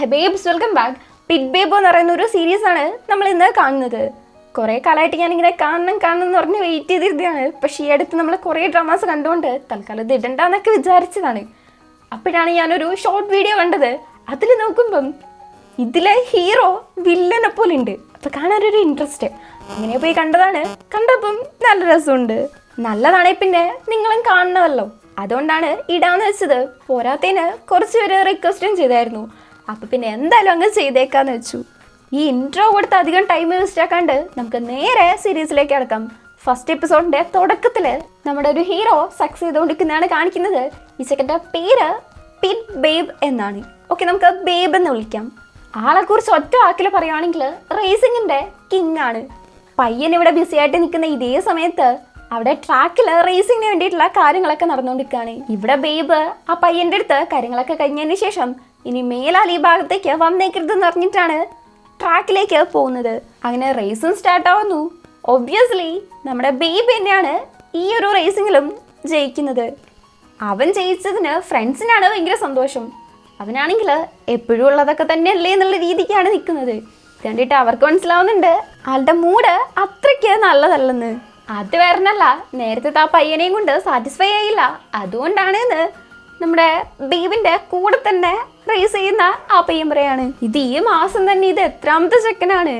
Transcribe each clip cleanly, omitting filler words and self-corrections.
Babes welcome back. Pit babe എന്ന് പറയുന്ന ഒരു സീരീസാണ് നമ്മൾ ഇന്ന് കാണുന്നത്. കുറേ കാലമായിട്ട് ഞാനിങ്ങനെ കാണണം എന്ന് പറഞ്ഞ് വെയിറ്റ് ചെയ്തിരുന്നതാണ്. പക്ഷേ ഈ അടുത്ത് നമ്മൾ കുറേ ഡ്രാമാസ് കണ്ടുകൊണ്ട് തൽക്കാലം ഇത് ഇടണ്ടെന്നൊക്കെ വിചാരിച്ചതാണ്. അപ്പോഴാണ് ഞാനൊരു ഷോർട്ട് വീഡിയോ കണ്ടത്. അതിൽ നോക്കുമ്പം ഇതിലെ ഹീറോ വില്ലനെ പോലെ ഉണ്ട്. അപ്പോൾ കാണാനൊരു ഇൻട്രസ്റ്റ്, അങ്ങനെ പോയി കണ്ടതാണ്. കണ്ടപ്പം നല്ല രസമുണ്ട്. നല്ലതാണെങ്കിൽ പിന്നെ നിങ്ങളും കാണണമല്ലോ, അതുകൊണ്ടാണ് ഇടാന്ന് വെച്ചത്. പോരാത്തതിന് കുറച്ച് പേര് റിക്വസ്റ്റും ചെയ്തായിരുന്നു. അപ്പം പിന്നെ എന്തായാലും അങ്ങ് ചെയ്തേക്കാന്ന് വെച്ചു. ഈ ഇൻട്രോ കൊടുത്ത് അധികം ടൈം വേസ്റ്റ് ആക്കാണ്ട് നമുക്ക് നേരെ സീരീസിലേക്ക് കിടക്കാം. ഫസ്റ്റ് എപ്പിസോഡിന്റെ തുടക്കത്തിൽ നമ്മുടെ ഒരു ഹീറോ സക്സസ് ചെയ്തുകൊണ്ടിരിക്കുന്നതാണ് കാണിക്കുന്നത്. ഈ സെക്കൻഡ് പേര് പിറ്റ് ബേബ് എന്നാണ്. ഓക്കെ, നമുക്ക് ബേബ് എന്ന് വിളിക്കാം. ആളെക്കുറിച്ച് ഒറ്റ വാക്കിൽ പറയുകയാണെങ്കിൽ റേസിങ്ങിന്റെ കിങ് ആണ്. പയ്യൻ ഇവിടെ ബിസി ആയിട്ട് നിൽക്കുന്ന ഇതേ സമയത്ത് അവിടെ ട്രാക്കിൽ റേസിങ്ങിന് വേണ്ടിയിട്ടുള്ള കാര്യങ്ങളൊക്കെ നടന്നുകൊണ്ടിരിക്കുകയാണ്. ഇവിടെ ബേബ് ആ പയ്യന്റെ അടുത്ത് കാര്യങ്ങളൊക്കെ കഴിഞ്ഞതിന് ശേഷം ഇനി മേലാൽ ഈ ഭാഗത്തേക്ക് വന്നേക്കരുതെന്ന് പറഞ്ഞിട്ടാണ് ട്രാക്കിലേക്ക് പോകുന്നത്. അങ്ങനെ റേസും സ്റ്റാർട്ട് ആവുന്നു. ഒബ്വിയസ്ലി നമ്മുടെ ബേബ് തന്നെയാണ് ഈ ഒരു റേസിങ്ങിലും ജയിക്കുന്നത്. അവൻ ജയിച്ചതിന് ഫ്രണ്ട്സിനാണ് ഭയങ്കര സന്തോഷം. അവനാണെങ്കിൽ എപ്പോഴും ഉള്ളതൊക്കെ തന്നെയല്ലേ എന്നുള്ള രീതിക്കാണ് നിൽക്കുന്നത്. കണ്ടിട്ട് അവർക്ക് മനസ്സിലാവുന്നുണ്ട് ആളുടെ മൂഡ് അത്രയ്ക്ക് നല്ലതല്ലെന്ന്. അത് വേറെന്നല്ല, നേരത്തെ ആ പയ്യനെയും കൊണ്ട് സാറ്റിസ്ഫൈ ആയില്ല. അതുകൊണ്ടാണ് നമ്മുടെ ബേബിന്റെ കൂടെ തന്നെ റേസ് ചെയ്യുന്ന ആ പയ്യൻ പറയാണ്, ഇത് ഈ മാസം തന്നെ ഇത് എത്രാമത്തെ സെക്കൻഡാണ്.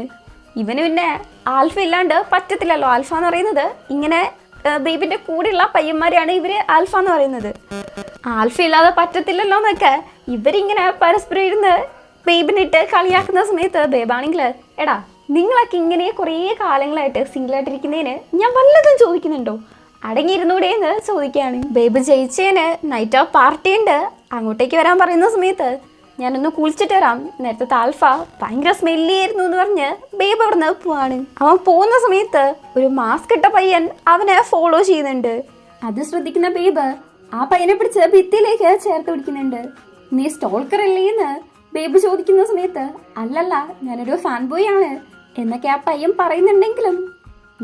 ഇവന് പിന്നെ ആൽഫ ഇല്ലാണ്ട് പറ്റത്തില്ലല്ലോ. ആൽഫ എന്ന് പറയുന്നത് ഇങ്ങനെ ബേബിന്റെ കൂടെയുള്ള പയ്യന്മാരെയാണ് ഇവര് ആൽഫ എന്ന് പറയുന്നത്. ആൽഫ ഇല്ലാതെ പറ്റത്തില്ലല്ലോ എന്നൊക്കെ ഇവരിങ്ങനെ പരസ്പരം ഇരുന്ന് ബേബിനിട്ട് കളിയാക്കുന്ന സമയത്ത് ബേബാണെങ്കിൽ, എടാ നിങ്ങളൊക്കെ ഇങ്ങനെ കുറേ കാലങ്ങളായിട്ട് സിംഗിളായിട്ടിരിക്കുന്നതിന് ഞാൻ വല്ലതും ചോദിക്കുന്നുണ്ടോ, അടങ്ങിയിരുന്നൂടെ എന്ന് ചോദിക്കുകയാണ്. ബേബ് ജയിച്ചതിന് നൈറ്റ് ഓഫ് പാർട്ടി ഉണ്ട്, അങ്ങോട്ടേക്ക് വരാൻ പറയുന്ന സമയത്ത് ഞാനൊന്ന് കുളിച്ചിട്ട് വരാം, നേരത്തെ ആൽഫ ഭയങ്കര സ്മെല്ലി ആയിരുന്നു എന്ന് പറഞ്ഞ് ബേബ് അവിടെ നിന്ന് പോവാണ്. അവൻ പോകുന്ന സമയത്ത് ഒരു മാസ്ക് ഇട്ട പയ്യൻ അവനെ ഫോളോ ചെയ്യുന്നുണ്ട്. അത് ശ്രദ്ധിക്കുന്ന ബേബ് ആ പയ്യനെ പിടിച്ച് ഭിത്തിയിലേക്ക് ചേർത്ത് പിടിക്കുന്നുണ്ട്. നീ സ്റ്റോൾക്കർ അല്ലേ എന്ന് ബേബ് ചോദിക്കുന്ന സമയത്ത് അല്ലല്ല ഞാനൊരു ഫാൻ ബോയ് ആണ് എന്നൊക്കെ ആ പയ്യൻ പറയുന്നുണ്ടെങ്കിലും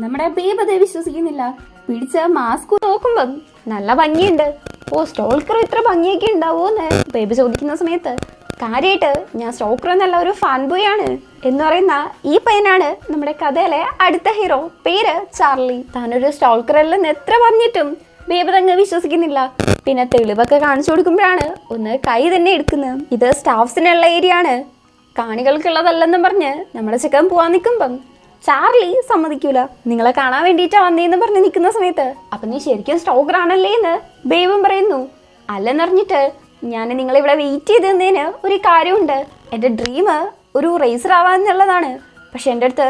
നമ്മുടെ ബേബ് അത് വിശ്വസിക്കുന്നില്ല. പിടിച്ച മാസ്ക് നോക്കുമ്പം നല്ല ഭംഗിയുണ്ട്. ഓ, സ്റ്റോൾക്കർ ഇത്ര ഭംഗിയൊക്കെ ഉണ്ടാവുമെന്ന് ബേബ് ചോദിക്കുന്ന സമയത്ത് കാര്യമായിട്ട് ഞാൻ സ്റ്റോൾക്കർ എന്നല്ല ഒരു ഫാൻ ബോയ് ആണ് എന്ന് പറയുന്ന ഈ പയ്യനാണ് നമ്മുടെ കഥയിലെ അടുത്ത ഹീറോ. പേര് ചാർലി. താനൊരു സ്റ്റോൾക്കർ അല്ലെന്ന് എത്ര പറഞ്ഞിട്ടും ബേബ് തന്നെ വിശ്വസിക്കുന്നില്ല. പിന്നെ തെളിവൊക്കെ കാണിച്ചു കൊടുക്കുമ്പോഴാണ് ഒന്ന് കൈ തന്നെ എടുക്കുന്നത്. ഇത് സ്റ്റാഫ്സിനുള്ള ഏരിയ ആണ്, കാണികൾക്കുള്ളതല്ലെന്നും പറഞ്ഞ് നമ്മുടെ ചെക്കൻ പോവാൻ നിൽക്കുമ്പം ചാർലി സമ്മതിക്കൂല. നിങ്ങളെ കാണാൻ വേണ്ടിയിട്ടാ വന്നേന്ന് പറഞ്ഞ് നിൽക്കുന്ന സമയത്ത് അപ്പൊ നീ ശരിക്കും സ്റ്റോക്കർ ആണല്ലേ എന്ന് ബേബും പറയുന്നു. അല്ലെന്നറിഞ്ഞിട്ട് ഞാൻ നിങ്ങളിവിടെ വെയിറ്റ് ചെയ്ത് നിന്നതിന് ഒരു കാര്യമുണ്ട്. എൻ്റെ ഡ്രീം ഒരു റേസർ ആവാന്നുള്ളതാണ്. പക്ഷെ എൻ്റെ അടുത്ത്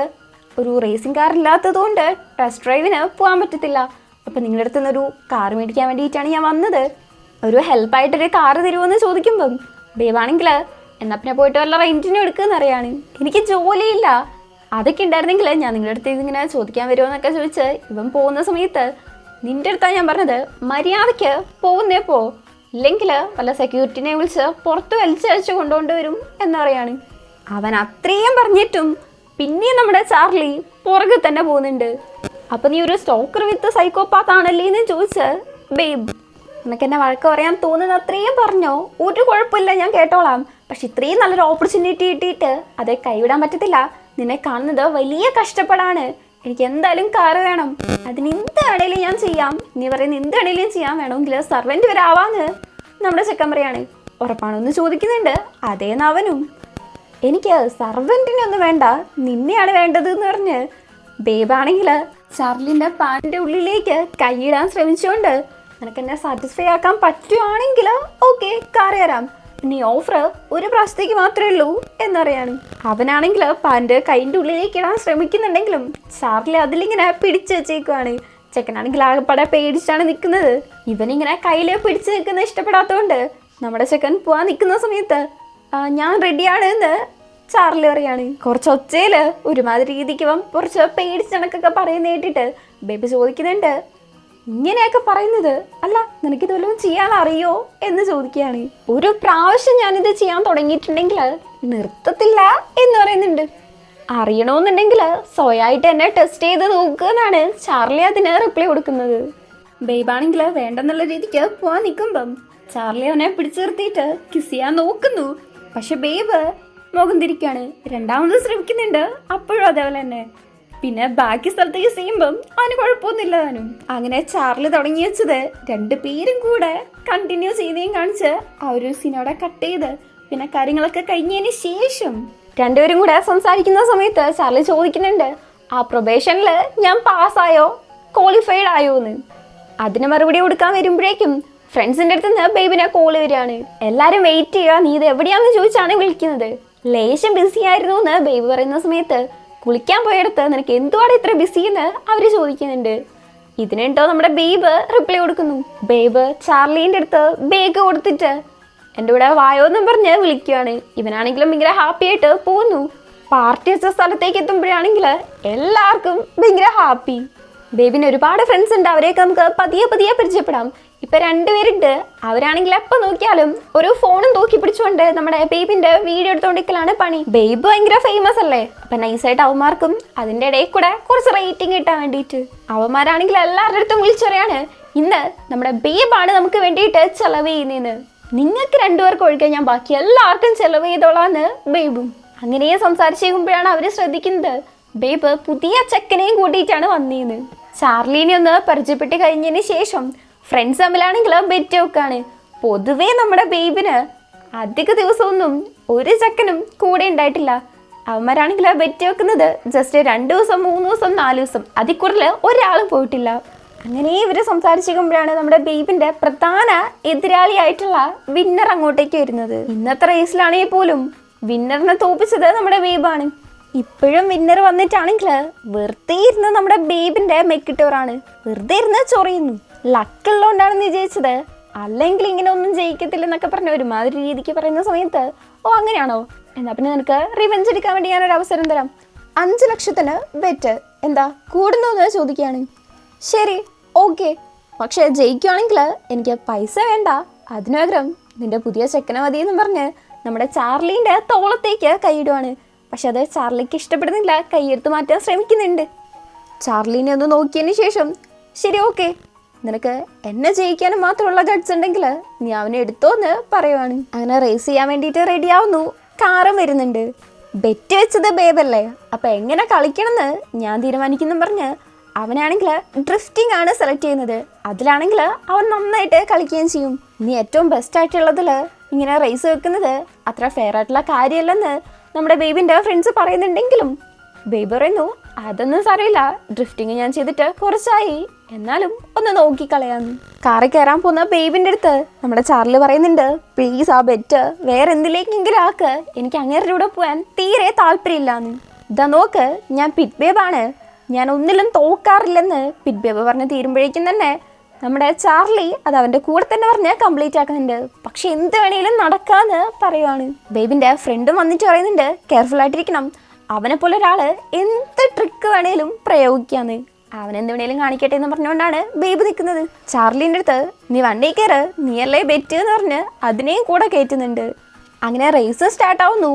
ഒരു റേസിംഗ് കാർ ഇല്ലാത്തത് കൊണ്ട് ടെസ്റ്റ് ഡ്രൈവിന് പോകാൻ പറ്റത്തില്ല. അപ്പം നിങ്ങളുടെ അടുത്ത് നിന്നൊരു കാർ മേടിക്കാൻ വേണ്ടിയിട്ടാണ് ഞാൻ വന്നത്. ഒരു ഹെൽപ്പായിട്ടൊരു കാറ് തരുമോയെന്ന് ചോദിക്കുമ്പം ബേബാണെങ്കിൽ എന്നാൽ പിന്നെ പോയിട്ട് വല്ല റെൻറ്റിനും എടുക്കുമെന്നറിയാണ്. എനിക്ക് ജോലിയില്ല, അതൊക്കെ ഉണ്ടായിരുന്നെങ്കിൽ ഞാൻ നിങ്ങളുടെ അടുത്ത് ഇതിങ്ങനെ ചോദിക്കാൻ വരുമോ എന്നൊക്കെ ചോദിച്ച് ഇവൻ പോകുന്ന സമയത്ത് നിൻ്റെ അടുത്താണ് ഞാൻ പറഞ്ഞത് മര്യാദയ്ക്ക് പോകുന്നേ പോ, ഇല്ലെങ്കിൽ വല്ല സെക്യൂരിറ്റിനെ വിളിച്ച് പുറത്ത് വലിച്ചഴിച്ച് കൊണ്ടുകൊണ്ട് വരും എന്ന് പറയാണ്. അവൻ അത്രയും പറഞ്ഞിട്ടും പിന്നെയും നമ്മുടെ ചാർലി പുറകെ തന്നെ പോകുന്നുണ്ട്. അപ്പം നീ ഒരു സ്റ്റോക്കർ വിത്ത് സൈക്കോപാത്ത് ആണല്ലേ എന്ന് ചോദിച്ച് ബേബ്, നിനക്ക് എന്നെ വഴക്ക് പറയാൻ തോന്നുന്നത് അത്രയും പറഞ്ഞോ, ഒരു കുഴപ്പമില്ല ഞാൻ കേട്ടോളാം. പക്ഷെ ഇത്രയും നല്ലൊരു ഓപ്പർച്യൂണിറ്റി കിട്ടിയിട്ട് അതേ കൈവിടാൻ പറ്റത്തില്ല. നിന്നെ കാണുന്നത് വലിയ കഷ്ടപ്പാടാണ്. എനിക്ക് എന്തായാലും കാറ് വേണം, അതിന് എന്ത് വേണേലും ഞാൻ ചെയ്യാം. നീ പറയുന്ന എന്ത് വേണേലും ചെയ്യാൻ, വേണമെങ്കിൽ സർവൻറ്റ് വരെ ആവാന്ന് നമ്മുടെ ചെക്കൻ പറയാണ്. ഉറപ്പാണോന്ന് ചോദിക്കുന്നുണ്ട്. അതേന്ന് അവനും. എനിക്ക് സർവൻറ്റിനെ ഒന്നും വേണ്ട, നിന്നെയാണ് വേണ്ടത് എന്ന് പറഞ്ഞ് ബേബാണെങ്കിൽ ചാർലിൻ്റെ പാൻറ്റിൻ്റെ ഉള്ളിലേക്ക് കൈയിടാൻ ശ്രമിച്ചുകൊണ്ട് നിനക്ക് എന്നെ സാറ്റിസ്ഫൈ ആക്കാൻ പറ്റുവാണെങ്കിൽ ഓക്കെ കാർ തരാം, പിന്നെ ഓഫർ ഒരു പ്രാവശ്യത്തേക്ക് മാത്രമേ ഉള്ളൂ എന്നറിയാണ്. അവനാണെങ്കിൽ പാൻറ് കൈൻ്റെ ഉള്ളിലേക്ക് ഇടാൻ ശ്രമിക്കുന്നുണ്ടെങ്കിലും ചാർലി അതിലിങ്ങനെ പിടിച്ചു വെച്ചേക്കുവാണ്. ചെക്കനാണെങ്കിൽ ആകെപ്പാടെ പേടിച്ചാണ് നിൽക്കുന്നത്. ഇവനിങ്ങനെ കയ്യിൽ പിടിച്ച് നിൽക്കുന്നത് ഇഷ്ടപ്പെടാത്തതുകൊണ്ട് നമ്മുടെ ചെക്കൻ പോവാൻ നിൽക്കുന്ന സമയത്ത് ഞാൻ റെഡിയാണ് എന്ന് ചാർലി പറയാണ്. കുറച്ച് ഒച്ചയിൽ ഒരുമാതിരി രീതിക്ക് കുറച്ച് പേടിച്ചണക്കൊക്കെ പറയുന്ന കേട്ടിട്ട് ബേബി ചോദിക്കുന്നുണ്ട്, ഇങ്ങനെയൊക്കെ പറയുന്നത് അല്ല നിനക്കിത് വല്ലതും ചെയ്യാൻ അറിയോ എന്ന് ചോദിക്കുകയാണ്. ഒരു പ്രാവശ്യം ഞാനിത് ചെയ്യാൻ തുടങ്ങിയിട്ടുണ്ടെങ്കിൽ നിർത്തത്തില്ല എന്ന് പറയുന്നുണ്ട്. അറിയണമെന്നുണ്ടെങ്കിൽ സ്വയമായിട്ട് എന്നെ ടെസ്റ്റ് ചെയ്ത് നോക്കുക എന്നാണ് ചാർലി അതിന് റിപ്ലൈ കൊടുക്കുന്നത്. ബേബാണെങ്കിൽ വേണ്ടെന്നുള്ള രീതിക്ക് പോവാൻ നിൽക്കുമ്പം ചാർലി അവനെ പിടിച്ചു നിർത്തിയിട്ട് കിസ് ചെയ്യാൻ നോക്കുന്നു. പക്ഷെ ബേബ് മുഖം തിരിക്കാണ്. രണ്ടാമത് ശ്രമിക്കുന്നുണ്ട്, അപ്പോഴും അതേപോലെ തന്നെ. പിന്നെ ബാക്കി സ്ഥലത്തേക്ക് ചെയ്യുമ്പം അവന് കുഴപ്പമൊന്നുമില്ല താനും. അങ്ങനെ ചാർലി തുടങ്ങി വെച്ചത് രണ്ടുപേരും കൂടെ കണ്ടിന്യൂ ചെയ്തേം കാണിച്ച് ആ ഒരു സീനോടെ കട്ട് ചെയ്ത് പിന്നെ കാര്യങ്ങളൊക്കെ കഴിഞ്ഞതിന് ശേഷം രണ്ടുപേരും കൂടെ സംസാരിക്കുന്ന സമയത്ത് ചാർലി ചോദിക്കുന്നുണ്ട്, ആ പ്രൊബേഷനിൽ ഞാൻ പാസ്സായോ ക്വാളിഫൈഡ് ആയോ എന്ന്. അതിന് മറുപടി കൊടുക്കാൻ വരുമ്പോഴേക്കും ഫ്രണ്ട്സിൻ്റെ അടുത്ത് നിന്ന് ബേബിനെ കോൾ വരികയാണ്. എല്ലാവരും വെയിറ്റ് ചെയ്യുക, നീ ഇത് എവിടെയാണെന്ന് ചോദിച്ചാണ് വിളിക്കുന്നത്. ലേശം ബിസി ആയിരുന്നു എന്ന് ബേബി പറയുന്ന സമയത്ത് കുളിക്കാൻ പോയടുത്ത് നിനക്ക് എന്തുവാണ് ഇത്ര ബിസി എന്ന് അവർ ചോദിക്കുന്നുണ്ട്. ഇതിനുണ്ടോ നമ്മുടെ ബേബ് റിപ്ലൈ കൊടുക്കുന്നു. ബേബ് ചാർലീൻ്റെ അടുത്ത് ബേഗ് കൊടുത്തിട്ട് എൻ്റെ കൂടെ വായോ എന്നും പറഞ്ഞ് വിളിക്കുകയാണ്. ഇവനാണെങ്കിലും ഭയങ്കര ഹാപ്പി ആയിട്ട് പോകുന്നു. പാർട്ടി വെച്ച സ്ഥലത്തേക്ക് എത്തുമ്പോഴാണെങ്കിൽ എല്ലാവർക്കും ഭയങ്കര ഹാപ്പി. ബേബിന് ഒരുപാട് ഫ്രണ്ട്സ് ഉണ്ട്, അവരെയൊക്കെ നമുക്ക് പതിയെ പതിയെ പരിചയപ്പെടാം. ഇപ്പൊ രണ്ടുപേരുണ്ട്, അവരാണെങ്കിൽ എപ്പോൾ നോക്കിയാലും ഒരു ഫോണും തൂക്കി പിടിച്ചുകൊണ്ട് നമ്മുടെ ബേബിന്റെ വീഡിയോ എടുത്തോണ്ടിരിക്കലാണ് പണി. ബേബ് ഭയങ്കര ഫേമസ് അല്ലേ, അപ്പൊ നൈസായിട്ട് അവന്മാർക്കും അതിന്റെ ഇടയിൽ കൂടെ കുറച്ച് റേറ്റിംഗ് കിട്ടാൻ വേണ്ടിയിട്ട് അവന്മാരാണെങ്കിൽ എല്ലാവരുടെ അടുത്തും വിളിച്ചറിയാണ്, ഇന്ന് നമ്മുടെ ബേബാണ് നമുക്ക് വേണ്ടിയിട്ട് ചെലവ് ചെയ്യുന്നതെന്ന്. നിങ്ങൾക്ക് രണ്ടുപേർക്ക് ഒഴിക്കാൻ ഞാൻ ബാക്കി എല്ലാവർക്കും ചെലവ് ചെയ്തോളാന്ന് ബേബും. അങ്ങനെ സംസാരിച്ചേക്കുമ്പോഴാണ് അവര് ശ്രദ്ധിക്കുന്നത് ബേബ് പുതിയ ചെക്കനെയും കൂട്ടിയിട്ടാണ് വന്നേന്ന്. ചാർലീനെ ഒന്ന് പരിചയപ്പെട്ട് കഴിഞ്ഞതിന് ശേഷം ഫ്രണ്ട്സ് തമ്മിലാണെങ്കിൽ ബെറ്റ് വെക്കാണ്. പൊതുവേ നമ്മുടെ ബേബിന് അധിക ദിവസമൊന്നും ഒരു ചെക്കനും കൂടെ ഉണ്ടായിട്ടില്ല. അവന്മാരാണെങ്കിൽ ബെറ്റ് വെക്കുന്നത് ജസ്റ്റ് 2 ദിവസം 3 ദിവസം 4 ദിവസം, അതിൽ കൂടുതൽ ഒരാളും പോയിട്ടില്ല. അങ്ങനെ ഇവര് സംസാരിച്ചിരിക്കുമ്പോഴാണ് നമ്മുടെ ബേബിന്റെ പ്രധാന എതിരാളിയായിട്ടുള്ള വിന്നർ അങ്ങോട്ടേക്ക് വരുന്നത്. ഇന്നത്തെ റേസിലാണെങ്കിൽ പോലും വിന്നറിനെ തോപ്പിച്ചത് നമ്മുടെ ബേബാണ്. ഇപ്പോഴും വിന്നർ വന്നിട്ടാണെങ്കിൽ വെറുതെ ഇരുന്ന് നമ്മുടെ ബേബിന്റെ മെക്കിട്ടോറാണ്, വെറുതെ ഇരുന്ന് ചൊറിയുന്നു. ലക്കുള്ളതുകൊണ്ടാണെന്ന് വിജയിച്ചത്, അല്ലെങ്കിൽ ഇങ്ങനെ ഒന്നും ജയിക്കത്തില്ലെന്നൊക്കെ പറഞ്ഞ ഒരുമാതിരി രീതിക്ക് പറയുന്ന സമയത്ത്, ഓ അങ്ങനെയാണോ, എന്നാ പിന്നെ നിനക്ക് റിവെഞ്ച് എടുക്കാൻ വേണ്ടി ഞാനൊരു അവസരം തരാം. 5 ലക്ഷത്തിന് ബെറ്റ് എന്താ കൂടുന്നോന്ന് ചോദിക്കുകയാണ്. ശരി ഓക്കെ, പക്ഷെ ജയിക്കുവാണെങ്കിൽ എനിക്ക് പൈസ വേണ്ട, അതിന് പകരം നിന്റെ പുതിയ ചെക്കനെ മതി എന്ന് പറഞ്ഞ് നമ്മുടെ ചാർലീൻ്റെ തോളത്തേക്ക് കൈയിടുവാണ്. പക്ഷെ അത് ചാർലിക്ക് ഇഷ്ടപ്പെടുന്നില്ല, കൈയെടുത്ത് മാറ്റാൻ ശ്രമിക്കുന്നുണ്ട്. ചാർലീനെ ഒന്ന് നോക്കിയതിന് ശേഷം ശരി ഓക്കെ, നിനക്ക് എന്നെ ജയിക്കാനും മാത്രമുള്ള ഗഡ്സ് ഉണ്ടെങ്കിൽ നീ അവനെ എടുത്തോന്ന് പറയുവാണ്. അങ്ങനെ റേസ് ചെയ്യാൻ വേണ്ടിയിട്ട് റെഡി ആവുന്നു. കാറും വരുന്നുണ്ട്. ബെറ്റ് വെച്ചത് ബേബല്ലേ, അപ്പൊ എങ്ങനെ കളിക്കണമെന്ന് ഞാൻ തീരുമാനിക്കുന്നു പറഞ്ഞ് അവനാണെങ്കിൽ ഡ്രിഫ്റ്റിംഗ് ആണ് സെലക്ട് ചെയ്യുന്നത്. അതിലാണെങ്കിൽ അവൻ നന്നായിട്ട് കളിക്കുകയും ചെയ്യും. നീ ഏറ്റവും ബെസ്റ്റ് ആയിട്ടുള്ളതിൽ ഇങ്ങനെ റേസ് വെക്കുന്നത് അത്ര ഫെയർ ആയിട്ടുള്ള കാര്യമല്ലെന്ന് നമ്മുടെ ബേബിൻ്റെ ഫ്രണ്ട്സ് പറയുന്നുണ്ടെങ്കിലും ബേബി പറയുന്നു, അതൊന്നും സാരമില്ല, ഡ്രിഫ്റ്റിങ് ഞാൻ ചെയ്തിട്ട് കുറച്ചായി, എന്നാലും ഒന്ന് നോക്കിക്കളയാന്ന്. കാറിൽ കയറാൻ പോകുന്ന ബേബിൻ്റെ അടുത്ത് നമ്മുടെ ചാർലി പറയുന്നുണ്ട്, പ്ലീസ് ആ ബെറ്റ് വേറെ എന്തിലേക്കെങ്കിലും ആക്ക്, എനിക്ക് അങ്ങേരുടെ കൂടെ പോകാൻ തീരെ താല്പര്യമില്ലാന്ന്. ഇതാ നോക്ക്, ഞാൻ പിറ്റ് ബേബാണ്, ഞാൻ ഒന്നിലും തോക്കാറില്ലെന്ന് പിറ്റ് ബേബ് പറഞ്ഞ് തീരുമ്പോഴേക്കും തന്നെ നമ്മുടെ ചാർലി അത് അവൻ്റെ കൂടെ തന്നെ പറഞ്ഞ് കംപ്ലീറ്റ് ആക്കുന്നുണ്ട്. പക്ഷെ എന്ത് വേണേലും നടക്കാന്ന് പറയുവാണ്. ബേബിൻ്റെ ഫ്രണ്ടും വന്നിട്ട് പറയുന്നുണ്ട്, കെയർഫുൾ ആയിട്ടിരിക്കണം, അവനെ പോലെ ഒരാൾ എന്ത് ട്രിക്ക് വേണേലും പ്രയോഗിക്കാന്ന്, അവനെന്ത് വേണേലും കാണിക്കട്ടെ എന്ന് പറഞ്ഞുകൊണ്ടാണ് ബേബി നിൽക്കുന്നത്. ചാർലിൻ്റെ അടുത്ത് നീ വണ്ടി കയറ്, നീയല്ലേ ബെറ്റ് എന്ന് പറഞ്ഞ് അതിനെയും കൂടെ കയറ്റുന്നുണ്ട്. അങ്ങനെ റേസ് സ്റ്റാർട്ട് ആവുന്നു.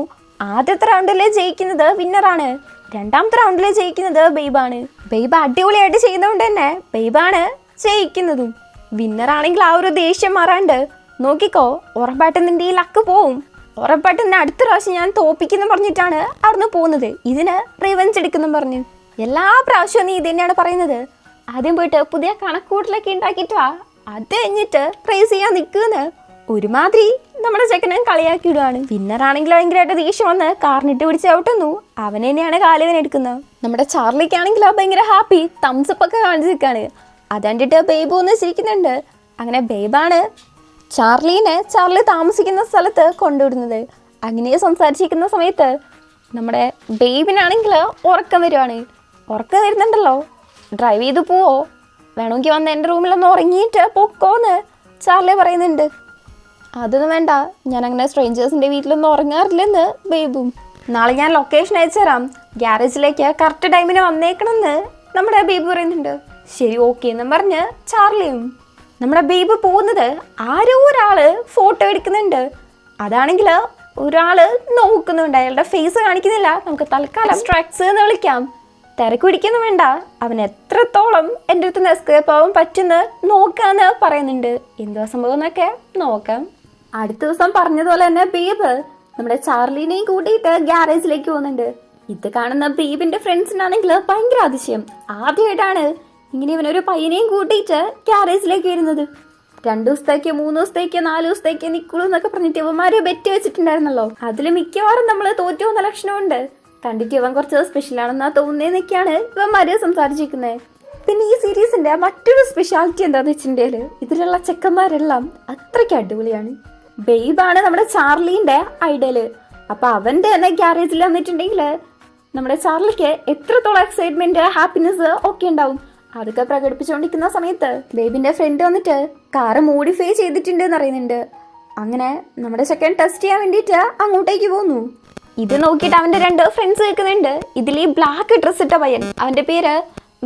ആദ്യത്തെ റൗണ്ടിൽ ജയിക്കുന്നത് വിന്നറാണ്, രണ്ടാമത്തെ റൗണ്ടിൽ ജയിക്കുന്നത് ബേബാണ്. ബേബ് അടിപൊളിയായിട്ട് ചെയ്യുന്നതുകൊണ്ട് തന്നെ ബേബാണ് ജയിക്കുന്നതും. വിന്നറാണെങ്കിൽ ആ ഒരു ദേഷ്യം മാറാണ്ട്, നോക്കിക്കോ ഉറപ്പായിട്ട് നിന്റെ ഈ ലക്ക് പോവും, ഉറപ്പായിട്ട് നിന്നെ അടുത്ത പ്രാവശ്യം ഞാൻ തോപ്പിക്കുന്നു പറഞ്ഞിട്ടാണ് അവിടുന്ന് പോകുന്നത്, ഇതിന് റിവെഞ്ച് എടുക്കുന്നു പറഞ്ഞു. എല്ലാ പ്രാവശ്യവും നീ ഇത് തന്നെയാണ് പറയുന്നത്, ആദ്യം പോയിട്ട് പുതിയ കണക്കൂട്ടിലൊക്കെ ഉണ്ടാക്കിയിട്ടാ അത് കഴിഞ്ഞിട്ട് റേസ് ചെയ്യാൻ നിൽക്കുമെന്ന് ഒരുമാതിരി നമ്മുടെ ചെക്കനെ കളിയാക്കി വിടുവാണ്. വിന്നറാണെങ്കിൽ ഭയങ്കരമായിട്ട് ദേഷ്യം വന്ന് കാറിനിട്ട് പിടിച്ച് ഔട്ടുന്നു. അവൻ തന്നെയാണ് കാലുവേന എടുക്കുന്നത്. നമ്മുടെ ചാർലിക്കാണെങ്കിൽ ഭയങ്കര ഹാപ്പി, തംസപ്പ് ഒക്കെ കാണിച്ച് നിൽക്കുകയാണ്. അത് കണ്ടിട്ട് ബേബ് ഒന്ന് ചിരിക്കുന്നുണ്ട്. അങ്ങനെ ബേബാണ് ചാർലി താമസിക്കുന്ന സ്ഥലത്ത് കൊണ്ടുവിടുന്നത്. അങ്ങനെ സംസാരിച്ചിരിക്കുന്ന സമയത്ത് നമ്മുടെ ബേബിനാണെങ്കിൽ ഉറക്കം വരുവാണ്. ഉറക്കം വരുന്നുണ്ടല്ലോ, ഡ്രൈവ് ചെയ്ത് പോവോ, വേണമെങ്കിൽ വന്ന് എൻ്റെ റൂമിലൊന്ന് ഉറങ്ങിയിട്ട് പൊക്കോന്ന് ചാർലി പറയുന്നുണ്ട്. അതൊന്നും വേണ്ട, ഞാൻ അങ്ങനെ സ്ട്രേഞ്ചേഴ്സിൻ്റെ വീട്ടിലൊന്നും ഉറങ്ങാറില്ലെന്ന് ബേബും. നാളെ ഞാൻ ലൊക്കേഷൻ അയച്ചു തരാം, ഗ്യാരേജിലേക്ക് കറക്റ്റ് ടൈമിന് വന്നേക്കണമെന്ന് നമ്മുടെ ബേബി പറയുന്നുണ്ട്. ശരി ഓക്കെ എന്നും പറഞ്ഞ് ചാർലിയും. നമ്മുടെ ബേബി പോകുന്നത് ആരോ ഒരാള് ഫോട്ടോ എടുക്കുന്നുണ്ട്. അതാണെങ്കിൽ ഒരാള് നോക്കുന്നുണ്ട്, അയാളുടെ ഫേസ് കാണിക്കുന്നില്ല, നമുക്ക് തൽക്കാലം സ്ട്രാക്സ് എന്ന് വിളിക്കാം. തിരക്ക് പിടിക്കുന്നു വേണ്ട, അവൻ എത്രത്തോളം എൻ്റെ അടുത്ത് നിന്ന് എസ്കേപ്പ് ആവാൻ പറ്റുന്ന നോക്കാന്ന് പറയുന്നുണ്ട്. എന്തുവാ സംഭവം എന്നൊക്കെ നോക്കാം. അടുത്ത ദിവസം പറഞ്ഞതുപോലെ തന്നെ ബേബ് നമ്മുടെ ചാർലിനെയും കൂട്ടിയിട്ട് ഗ്യാരേജിലേക്ക് പോകുന്നുണ്ട്. ഇത് കാണുന്ന ബേബിന്റെ ഫ്രണ്ട്സിനാണെങ്കിൽ ഭയങ്കര അതിശയം. ആദ്യമായിട്ടാണ് ഇങ്ങനെ ഇവനൊരു പയ്യനെയും കൂട്ടിയിട്ട് ഗ്യാരേജിലേക്ക് വരുന്നത്. 2 ദിവസത്തേക്ക് 3 ദിവസത്തേക്ക് 4 ദിവസത്തേക്ക് നിക്കുള്ളൂ എന്നൊക്കെ പറഞ്ഞിട്ട് ഇവന്മാര് ബെറ്റ് വെച്ചിട്ടുണ്ടായിരുന്നല്ലോ. അതിൽ മിക്കവാറും നമ്മള് തോറ്റു പോകുന്ന ലക്ഷണമുണ്ട്. കണ്ടിട്ട് ഇവൻ കുറച്ച് സ്പെഷ്യൽ ആണെന്നാ തോന്നുന്നതെന്നൊക്കെയാണ് ഇവന്മാര് സംസാരിച്ചിരിക്കുന്നത്. പിന്നെ ഈ സീരീസിന്റെ മറ്റൊരു സ്പെഷ്യാലിറ്റി എന്താന്ന് വെച്ചിട്ടുണ്ടെങ്കിൽ ഇതിലുള്ള ചെക്കന്മാരെല്ലാം അത്രയ്ക്ക് അടിപൊളിയാണ്. ബേബാണ് നമ്മുടെ ചാർലിന്റെ ഐഡല്. അപ്പൊ അവന്റെ തന്നെ ഗ്യാരേജിൽ വന്നിട്ടുണ്ടെങ്കിൽ നമ്മുടെ ചാർലിക്ക് എത്രത്തോളം എക്സൈറ്റ്മെന്റ് ഹാപ്പിനെസ് ഒക്കെ ഉണ്ടാവും. അതൊക്കെ പ്രകടിപ്പിച്ചുകൊണ്ടിരിക്കുന്ന സമയത്ത് ബേബിന്റെ ഫ്രണ്ട് വന്നിട്ട് കാറ് മോഡിഫൈ ചെയ്തിട്ടുണ്ട് എന്ന് അറിയുന്നുണ്ട്. അങ്ങനെ നമ്മുടെ സെക്കൻഡ് ടെസ്റ്റ് ചെയ്യാൻ വേണ്ടിയിട്ട് അങ്ങോട്ടേക്ക് പോകുന്നു. ഇത് നോക്കിയിട്ട് അവന്റെ 2 ഫ്രണ്ട്സ് നിൽക്കുന്നുണ്ട്. ഇതിൽ ഈ ബ്ലാക്ക് ഡ്രസ് ഇട്ട പയ്യൻ, അവന്റെ പേര്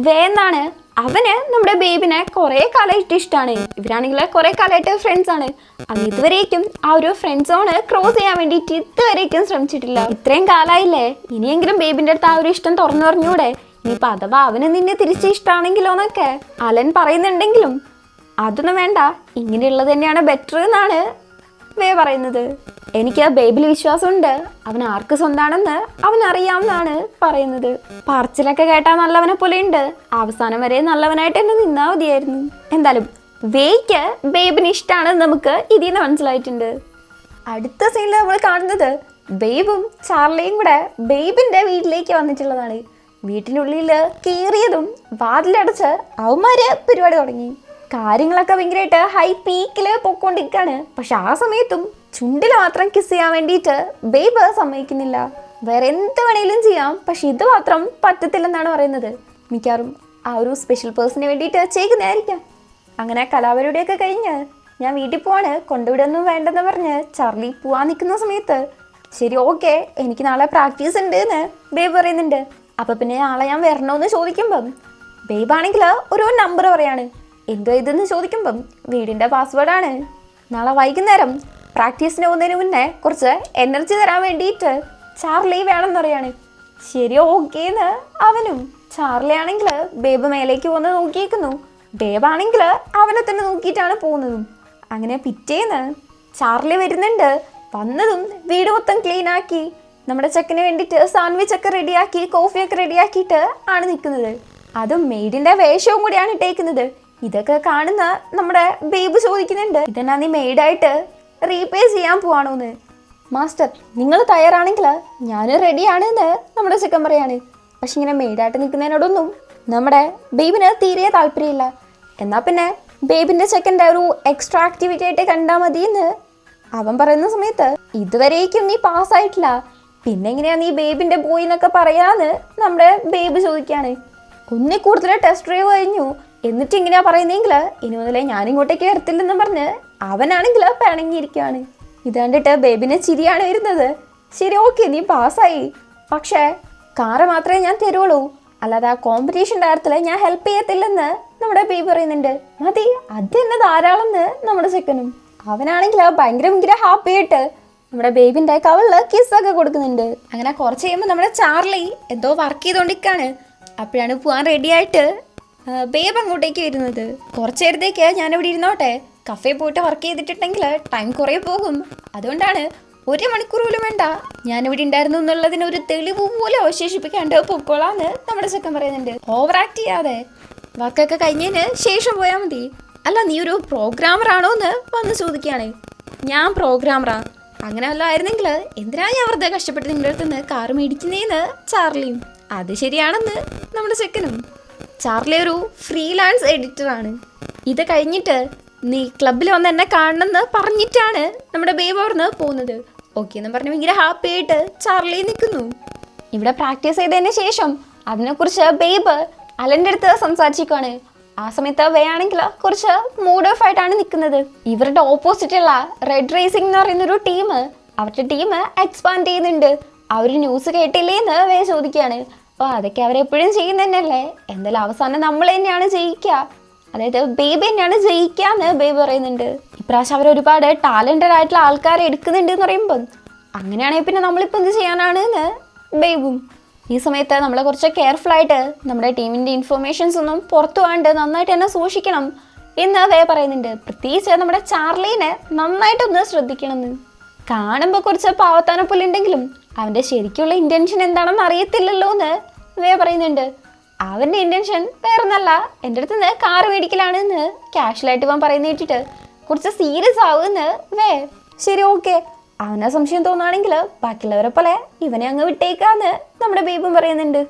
വേ എന്നാണ്. അവന് നമ്മുടെ ബേബിനെ കുറെ കാലമായിട്ട് ഇഷ്ടമാണ്. ഇവരാണെങ്കിൽ കുറെ കാലമായിട്ട് ഫ്രണ്ട്സ് ആണ്. അത് ഇതുവരേക്കും ആ ഒരു ഫ്രണ്ട് സോണ് ക്രോസ് ചെയ്യാൻ വേണ്ടിയിട്ട് ഇതുവരേക്കും ശ്രമിച്ചിട്ടില്ല. ഇത്രയും കാലമായില്ലേ, ഇനിയെങ്കിലും ബേബിന്റെ അടുത്ത് ആ ഒരു ഇഷ്ടം തുറന്നു പറഞ്ഞൂടെ. ഇനിയിപ്പൊ അഥവാ അവന് നിന്നെ തിരിച്ച് ഇഷ്ടമാണെങ്കിലോ എന്നൊക്കെ അലൻ പറയുന്നുണ്ടെങ്കിലും അതൊന്നും വേണ്ട, ഇങ്ങനെയുള്ളത് തന്നെയാണ് ബെറ്റർ എന്നാണ് വേ പറയുന്നത്. എനിക്ക് ബേബിൽ വിശ്വാസമുണ്ട്, അവൻ ആർക്ക് സ്വന്താണെന്ന് അവൻ അറിയാമെന്നാണ് പറയുന്നത്. പറച്ചിലൊക്കെ കേട്ടാൽ നല്ലവനെ പോലെ ഉണ്ട്. അവസാനം വരെ നല്ലവനായിട്ട് തന്നെ നിന്നാ മതിയായിരുന്നു. എന്തായാലും വേയ്ക്ക് ബേബിന് ഇഷ്ടമാണെന്ന് നമുക്ക് ഇതിൽ നിന്ന് മനസ്സിലായിട്ടുണ്ട്. അടുത്ത സീനിൽ നമ്മൾ കാണുന്നത് ബേബും ചാർലിയും കൂടെ ബേബിന്റെ വീട്ടിലേക്ക് വന്നിട്ടുള്ളതാണ്. വീട്ടിനുള്ളിൽ കീറിയതും വാതിലടച്ച് അവന്മാര് പരിപാടി തുടങ്ങി. കാര്യങ്ങളൊക്കെ ഭയങ്കരമായിട്ട് ഹൈ പീക്കില് പൊക്കോണ്ടിരിക്കാണ്. പക്ഷെ ആ സമയത്തും ചുണ്ടിൽ മാത്രം കിസ് ചെയ്യാൻ വേണ്ടിയിട്ട് ബേബ് സമ്മതിക്കുന്നില്ല. വേറെ എന്ത് വേണേലും ചെയ്യാം, പക്ഷെ ഇത് മാത്രം പറ്റത്തില്ലെന്നാണ് പറയുന്നത്. മിക്കവാറും ആ ഒരു സ്പെഷ്യൽ പേഴ്സണിന് വേണ്ടിയിട്ട് ചെയ്യുന്നതായിരിക്കാം. അങ്ങനെ കലാപരിപാടിയൊക്കെ കഴിഞ്ഞ് ഞാൻ വീട്ടിൽ പോവാണ്, കൊണ്ടുവിടൊന്നും വേണ്ടെന്ന് പറഞ്ഞ് ചാർലി പോവാൻ നിൽക്കുന്ന സമയത്ത് ശരി ഓക്കെ എനിക്ക് നാളെ പ്രാക്ടീസ് ഉണ്ട് എന്ന് ബേബ് പറയുന്നുണ്ട്. അപ്പൊ പിന്നെ നാളെ ഞാൻ വരണോന്ന് ചോദിക്കുമ്പം ബേബാണെങ്കിൽ ഒരു നമ്പർ പറയാണ്. എന്തോ ഇതെന്ന് ചോദിക്കുമ്പം വീടിന്റെ പാസ്വേഡാണ്. നാളെ വൈകുന്നേരം പ്രാക്ടീസിന് പോകുന്നതിന് മുന്നേ കുറച്ച് എനർജി തരാൻ വേണ്ടിയിട്ട് ചാർലി വേണമെന്ന് പറയാണ്. ശരി ഓക്കേന്ന് അവനും. ചാർലി ആണെങ്കിൽ ബേബ് മേലേക്ക് പോകുന്നത് നോക്കിയേക്കുന്നു. ബേബാണെങ്കിൽ അവനെ തന്നെ നോക്കിയിട്ടാണ് പോകുന്നതും. അങ്ങനെ പിറ്റേന്ന് ചാർലി വരുന്നുണ്ട്. വന്നതും വീട് മൊത്തം ക്ലീൻ ആക്കി നമ്മുടെ ചെക്കന് വേണ്ടിയിട്ട് സാൻഡ്വിച്ച് ഒക്കെ റെഡിയാക്കി കോഫിയൊക്കെ റെഡിയാക്കിയിട്ട് ആണ് നിൽക്കുന്നത്. അതും മെയ്ഡിന്റെ വേഷവും കൂടിയാണ് ഇട്ടേക്കുന്നത്. ഇതൊക്കെ കാണുന്ന നമ്മുടെ ബേബ് ചോദിക്കുന്നുണ്ട്, ഇതെന്നാ നീ മെയ്ഡായിട്ട് റീപേ ചെയ്യാൻ പോവാണോന്ന്. മാസ്റ്റർ നിങ്ങൾ തയ്യാറാണെങ്കിൽ ഞാൻ റെഡിയാണ് എന്ന് നമ്മുടെ ചെക്കൻ പറയാണ്. പക്ഷെ ഇങ്ങനെ മെയ്ഡായിട്ട് നിൽക്കുന്നതിനോടൊന്നും നമ്മുടെ ബേബിന് തീരെ താല്പര്യമില്ല. എന്നാൽ പിന്നെ ബേബിന്റെ ചെക്കൻ്റെ ഒരു എക്സ്ട്രാ ആക്ടിവിറ്റി ആയിട്ട് കണ്ടാൽ മതി എന്ന് അവൻ പറയുന്ന സമയത്ത് ഇതുവരേക്കും നീ പാസ്സായിട്ടില്ല, പിന്നെ എങ്ങനെയാ നീ ബേബിന്റെ ബോയ് എന്നൊക്കെ പറയാന്ന് നമ്മുടെ ബേബ് ചോദിക്കാണ്. ഒന്നിൽ കൂടുതൽ ടെസ്റ്റ് ഡ്രൈവ് കഴിഞ്ഞു എന്നിട്ട് ഇങ്ങനെയാ പറയുന്നെങ്കിൽ ഇനി മുതലേ ഞാനിങ്ങോട്ടേക്ക് വരത്തില്ലെന്ന് പറഞ്ഞ് അവനാണെങ്കിൽ പിണങ്ങിയിരിക്കുകയാണ്. ഇത് കണ്ടിട്ട് ബേബിനെ ചിരിയാണ് വരുന്നത്. ശരി ഓക്കെ നീ പാസ്സായി, പക്ഷേ കാറ് മാത്രമേ ഞാൻ തരുള്ളൂ, അല്ലാതെ ആ കോമ്പറ്റീഷൻ കാര്യത്തിൽ ഞാൻ ഹെൽപ്പ് ചെയ്യത്തില്ലെന്ന് നമ്മുടെ ബേബി പറയുന്നുണ്ട്. മതി അത് തന്നെ ധാരാളെന്ന് നമ്മുടെ ചെക്കനും. അവനാണെങ്കിൽ ഭയങ്കര ഹാപ്പി ആയിട്ട് നമ്മുടെ ബേബിന്റെ കവളില് കിസ്സൊക്കെ കൊടുക്കുന്നുണ്ട്. അങ്ങനെ കുറച്ച് കഴിയുമ്പോൾ നമ്മുടെ ചാർലി എന്തോ വർക്ക് ചെയ്തോണ്ടിരിക്കാണ്. അപ്പോഴാണ് പോവാൻ റെഡി ആയിട്ട് ബേബ് അങ്ങോട്ടേക്ക് വരുന്നത്. കുറച്ച് നേരത്തേക്ക് ഞാനിവിടെ ഇരുന്നോട്ടെ, കഫേ പോയിട്ട് വർക്ക് ചെയ്തിട്ടുണ്ടെങ്കിൽ ടൈം കുറേ പോകും, അതുകൊണ്ടാണ് 1 മണിക്കൂർ പോലും വേണ്ട ഞാനിവിടെ ഉണ്ടായിരുന്നു എന്നുള്ളതിന് ഒരു തെളിവ് പോലും അവശേഷിപ്പിക്കാണ്ട് പൊക്കോളാന്ന് നമ്മുടെ ചെക്കൻ പറയുന്നുണ്ട്. ഓവർ ആക്ട് ചെയ്യാതെ വർക്കൊക്കെ കഴിഞ്ഞതിന് ശേഷം പോയാൽ മതി. അല്ല നീ ഒരു പ്രോഗ്രാമർ ആണോ എന്ന് വന്ന് ചോദിക്കുകയാണ്. ഞാൻ പ്രോഗ്രാമറാ. അങ്ങനെ വല്ല ആയിരുന്നെങ്കിൽ എന്തിനാ ഞാൻ വെറുതെ കഷ്ടപ്പെട്ട് നിങ്ങളുടെ അടുത്ത് നിന്ന് കാറ് മേടിക്കുന്നേന്ന് ചാർലിയും. അത് ശരിയാണെന്ന് നമ്മുടെ ചെക്കനും. ചാർലി ഒരു ഫ്രീലാൻസ് എഡിറ്ററാണ്. ഇത് കഴിഞ്ഞിട്ട് നീ ക്ലബിൽ വന്ന് എന്നെ കാണണമെന്ന് പറഞ്ഞിട്ടാണ് നമ്മുടെ ബേബ് അവിടുന്ന് പോകുന്നത്. ഓക്കെ എന്ന് പറഞ്ഞ് ഭയങ്കര ഹാപ്പി ആയിട്ട് ചാർലി നിൽക്കുന്നു. ഇവിടെ പ്രാക്ടീസ് ചെയ്തതിന് ശേഷം അതിനെക്കുറിച്ച് ബേബ് അലൻ്റെ അടുത്ത് സംസാരിച്ചിരിക്കുകയാണ്. ആ സമയത്ത് വേ ആണെങ്കിൽ കുറച്ച് മൂഡ് ഓഫ് ആയിട്ടാണ് നിൽക്കുന്നത്. ഇവരുടെ ഓപ്പോസിറ്റുള്ള റെഡ് റേസിംഗ് എന്ന് പറയുന്നൊരു ടീം, അവരുടെ ടീം എക്സ്പാൻഡ് ചെയ്യുന്നുണ്ട്. അവർ ന്യൂസ് കേട്ടില്ലേന്ന് വേ ചോദിക്കുകയാണ്. അപ്പോൾ അതൊക്കെ അവരെപ്പോഴും ചെയ്യുന്ന തന്നെയല്ലേ, എന്തായാലും അവസാനം നമ്മൾ തന്നെയാണ് ജയിക്കുക, അതായത് ബേബി തന്നെയാണ് ജയിക്കുക എന്ന് ബേബി പറയുന്നുണ്ട്. ഇപ്രാവശ്യം അവർ ഒരുപാട് ടാലൻറ്റഡ് ആയിട്ടുള്ള ആൾക്കാരെ എടുക്കുന്നുണ്ട് എന്ന് പറയുമ്പം അങ്ങനെയാണെങ്കിൽ പിന്നെ നമ്മളിപ്പോൾ എന്ത് ചെയ്യാനാണ് എന്ന് ബേബും. ഈ സമയത്ത് നമ്മൾ കുറച്ച് കെയർഫുൾ ആയിട്ട് നമ്മുടെ ടീമിൻ്റെ ഇൻഫർമേഷൻസ് ഒന്നും പുറത്തു പോകാണ്ട് നന്നായിട്ട് തന്നെ സൂക്ഷിക്കണം എന്ന് വേ പറയുന്നുണ്ട്. പ്രത്യേകിച്ച് നമ്മുടെ ചാർലീനെ നന്നായിട്ടൊന്ന് ശ്രദ്ധിക്കണം എന്ന്. കാണുമ്പോൾ കുറച്ച് പാവത്താനെ പോലെ ഉണ്ടെങ്കിലും അവൻ്റെ ശരിക്കുള്ള ഇൻറ്റൻഷൻ എന്താണെന്ന് അറിയത്തില്ലല്ലോ എന്ന് വേ പറയുന്നുണ്ട്. അവൻ്റെ ഇൻറ്റൻഷൻ വേറൊന്നല്ല, എൻ്റെ അടുത്ത് നിന്ന് കാറ് മേടിക്കലാണ് എന്ന് ക്യാഷ്വലായിട്ട് ഇവൻ പറയുന്ന കേട്ടിട്ട് കുറച്ച് സീരിയസ് ആവുമെന്ന് വേ. ശരി, ഓക്കെ, അവനെ സംശയം തോന്നുകയാണെങ്കിൽ ബാക്കിയുള്ളവരെ പോലെ ഇവനെ അങ്ങ് വിട്ടേക്കാന്ന് നമ്മുടെ ബേബും പറയുന്നുണ്ട്.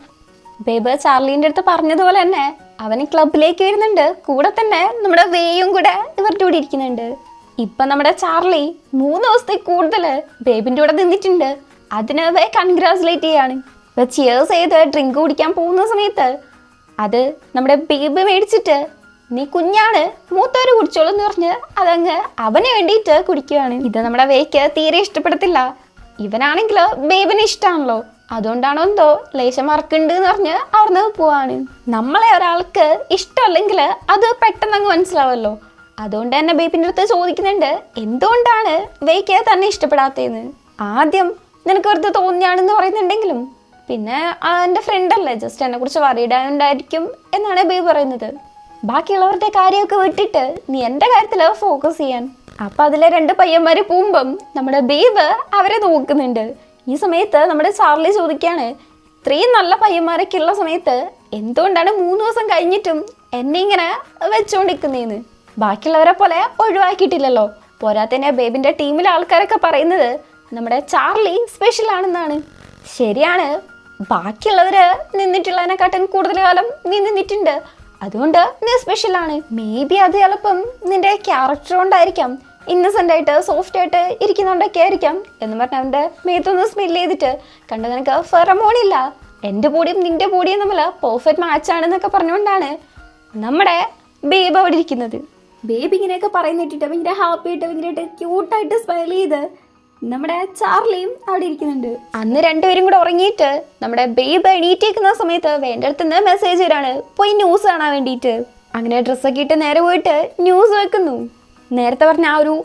ബേബ് ചാർലീൻ്റെ അടുത്ത് പറഞ്ഞതുപോലെ തന്നെ അവന് ക്ലബിലേക്ക് വരുന്നുണ്ട്. കൂടെ തന്നെ നമ്മുടെ വേയും കൂടെ ഇവരുടെ കൂടെ ഇരിക്കുന്നുണ്ട്. ഇപ്പം നമ്മുടെ ചാർലി 3 ദിവസത്തെ കൂടുതൽ ബേബിൻ്റെ കൂടെ നിന്നിട്ടുണ്ട്. അതിന് വേ കൺഗ്രാജുലേറ്റ് ചെയ്യാണ്. ഇപ്പം ചിയേഴ്സ് ചെയ്ത് ഡ്രിങ്ക് കുടിക്കാൻ പോകുന്ന സമയത്ത് അത് നമ്മുടെ ബേബ് മേടിച്ചിട്ട് നീ കുഞ്ഞാണ്, മൂത്തവര് കുടിച്ചോളൂ എന്ന് പറഞ്ഞ് അതങ്ങ് അവന് വേണ്ടിയിട്ട് കുടിക്കുകയാണ്. ഇത് നമ്മുടെ വേക്ക് തീരെ ഇഷ്ടപ്പെടത്തില്ല. ഇവനാണെങ്കിൽ ബേബിന് ഇഷ്ടമാണല്ലോ, അതുകൊണ്ടാണോ എന്തോ ലേശം മറക്കുന്നുണ്ട് എന്ന് പറഞ്ഞ് അവിടുന്ന് പോവാണ്. നമ്മളെ ഒരാൾക്ക് ഇഷ്ടമല്ലെങ്കിൽ അത് പെട്ടെന്ന് അങ്ങ് മനസ്സിലാവല്ലോ. അതുകൊണ്ട് തന്നെ ബേബിൻ്റെ അടുത്ത് ചോദിക്കുന്നുണ്ട് എന്തുകൊണ്ടാണ് വേക്ക് തന്നെ ഇഷ്ടപ്പെടാത്തതെന്ന്. ആദ്യം നിനക്ക് വെറുതെ തോന്നിയാണെന്ന് പറയുന്നുണ്ടെങ്കിലും പിന്നെ എൻ്റെ ഫ്രണ്ടല്ലേ, ജസ്റ്റ് എന്നെ കുറിച്ച് വറിയിടാനുണ്ടായിരിക്കും എന്നാണ് ബേബി പറയുന്നത്. ബാക്കിയുള്ളവരുടെ കാര്യമൊക്കെ വിട്ടിട്ട് നീ എൻ്റെ കാര്യത്തിൽ ഫോക്കസ് ചെയ്യാൻ. അപ്പം അതിലെ 2 പയ്യന്മാർ പോകുമ്പം നമ്മുടെ ബേബ് അവരെ നോക്കുന്നുണ്ട്. ഈ സമയത്ത് നമ്മുടെ ചാർലി ചോദിക്കുകയാണ് ഇത്രയും നല്ല പയ്യന്മാരൊക്കെ ഉള്ള സമയത്ത് എന്തുകൊണ്ടാണ് 3 ദിവസം കഴിഞ്ഞിട്ടും എന്നെ ഇങ്ങനെ വെച്ചുകൊണ്ടിരിക്കുന്നതെന്ന്. ബാക്കിയുള്ളവരെ പോലെ ഒഴിവാക്കിയിട്ടില്ലല്ലോ. പോരാത്തന്നെ ബേബിൻ്റെ ടീമിലെ ആൾക്കാരൊക്കെ പറയുന്നത് നമ്മുടെ ചാർലി സ്പെഷ്യൽ ആണെന്നാണ്. ശരിയാണ്, ബാക്കിയുള്ളവർ നിന്നിട്ടുള്ളതിനെക്കാട്ടും കൂടുതൽ കാലം നീ നിന്നിട്ടുണ്ട്, അതുകൊണ്ട് നീ സ്പെഷ്യലാണ്. മേ ബി അത് ചിലപ്പം നിന്റെ ക്യാരക്ടർ കൊണ്ടായിരിക്കാം, ഇന്നസെൻ്റ് ആയിട്ട് സോഫ്റ്റ് ആയിട്ട് ഇരിക്കുന്നതുകൊണ്ടൊക്കെ ആയിരിക്കാം എന്ന് പറഞ്ഞ് അവൻ്റെ മേത്തൊന്ന് സ്മെല്ല് ചെയ്തിട്ട് കണ്ട നിനക്ക് ഫെറമോണില്ല, എൻ്റെ ബോഡിയും നിന്റെ ബോഡിയും തമ്മിൽ പെർഫെക്റ്റ് മാച്ചാണെന്നൊക്കെ പറഞ്ഞുകൊണ്ടാണ് നമ്മുടെ ബേബ് അവിടെ ഇരിക്കുന്നത്. ബേബി ഇങ്ങനെയൊക്കെ പറയുന്നിട്ടിട്ട് ഭയങ്കര ഹാപ്പി ആയിട്ട് ഭയങ്കരമായിട്ട് ക്യൂട്ടായിട്ട് സ്മൈൽ ചെയ്ത് നമ്മുടെ ചാർലിയും അവിടെ ഇരിക്കുന്നുണ്ട്. അന്ന് 2 പേരും കൂടെ ഉറങ്ങിയിട്ട് നമ്മുടെ ബേബ് എണീറ്റേക്കുന്ന സമയത്ത് വേണ്ട അടുത്തുനിന്ന് മെസ്സേജ് വരാണ് പോയി ന്യൂസ് കാണാൻ വേണ്ടിയിട്ട്. അങ്ങനെ ഡ്രസ്സൊക്കെ ഇട്ട് നേരെ പോയിട്ട് ന്യൂസ് വെക്കുന്നു. നേരത്തെ പറഞ്ഞ ആ ഒരു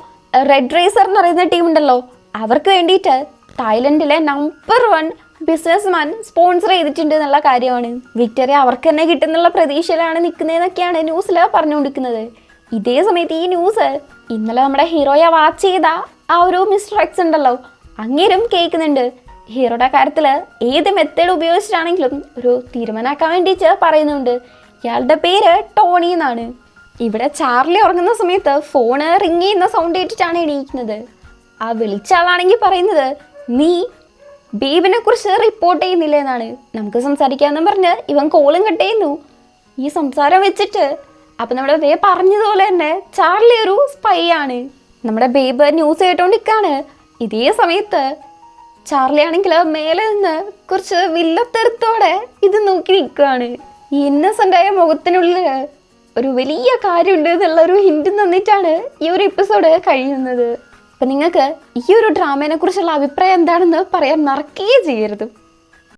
റെഡ് റേസർ എന്ന് പറയുന്ന ടീം ഉണ്ടല്ലോ, അവർക്ക് വേണ്ടിയിട്ട് തായ്ലൻഡിലെ നമ്പർ 1 ബിസിനസ്മാൻ സ്പോൺസർ ചെയ്തിട്ടുണ്ട് എന്നുള്ള കാര്യമാണ്. വിക്ടറി അവർക്ക് തന്നെ കിട്ടുന്നുള്ള പ്രതീക്ഷയിലാണ് നിൽക്കുന്നതെന്നൊക്കെയാണ് ന്യൂസിൽ പറഞ്ഞുകൊണ്ടിരിക്കുന്നത്. ഇതേ സമയത്ത് ഈ ന്യൂസ് ഇന്നലെ നമ്മുടെ ഹീറോയെ വാച്ച് ചെയ്ത ആ ഒരു മിസ്റ്റർ എക്സ് ഉണ്ടല്ലോ, അങ്ങേരും കേൾക്കുന്നുണ്ട്. ഹീറോയുടെ കാര്യത്തിൽ ഏത് മെത്തേഡ് ഉപയോഗിച്ചിട്ടാണെങ്കിലും ഒരു തീരുമാനമാക്കാൻ വേണ്ടിയിട്ട് പറയുന്നുണ്ട്. ഇയാളുടെ പേര് ടോണി എന്നാണ്. ഇവിടെ ചാർലി ഉറങ്ങുന്ന സമയത്ത് ഫോണ് റിങ് ചെയ്യുന്ന സൗണ്ട് കേട്ടിട്ടാണ് എണീക്കുന്നത്. ആ വിളിച്ച ആളാണെങ്കിൽ പറയുന്നത് നീ ബേബിനെ കുറിച്ച് റിപ്പോർട്ട് ചെയ്യുന്നില്ല എന്നാണ്. നമുക്ക് സംസാരിക്കാമെന്ന് പറഞ്ഞ് ഇവൻ കോളും കട്ട് ചെയ്യുന്നു. ഈ സംസാരം വെച്ചിട്ട് അപ്പം നമ്മുടെ വേ പറഞ്ഞതുപോലെ തന്നെ ചാർലി ഒരു സ്പൈ ആണ്. നമ്മുടെ ബേബ് ന്യൂസ് കേട്ടോണ്ടിരിക്കാണ്. ഇതേ സമയത്ത് ചാർലി ആണെങ്കിൽ മേലെ നിന്ന് കുറച്ച് വില്ലത്തെടുത്തോടെ ഇത് നോക്കി നിൽക്കുകയാണ്. ഈ ഇന്നസെൻ്റായ മുഖത്തിനുള്ളിൽ ഒരു വലിയ കാര്യമുണ്ട് എന്നുള്ളൊരു ഹിൻറ്റ് തന്നിട്ടാണ് ഈ ഒരു എപ്പിസോഡ് കഴിയുന്നത്. അപ്പം നിങ്ങൾക്ക് ഈ ഒരു ഡ്രാമേനെ കുറിച്ചുള്ള അഭിപ്രായം എന്താണെന്ന് പറയാൻ മറക്കുകയേ ചെയ്യരുത്.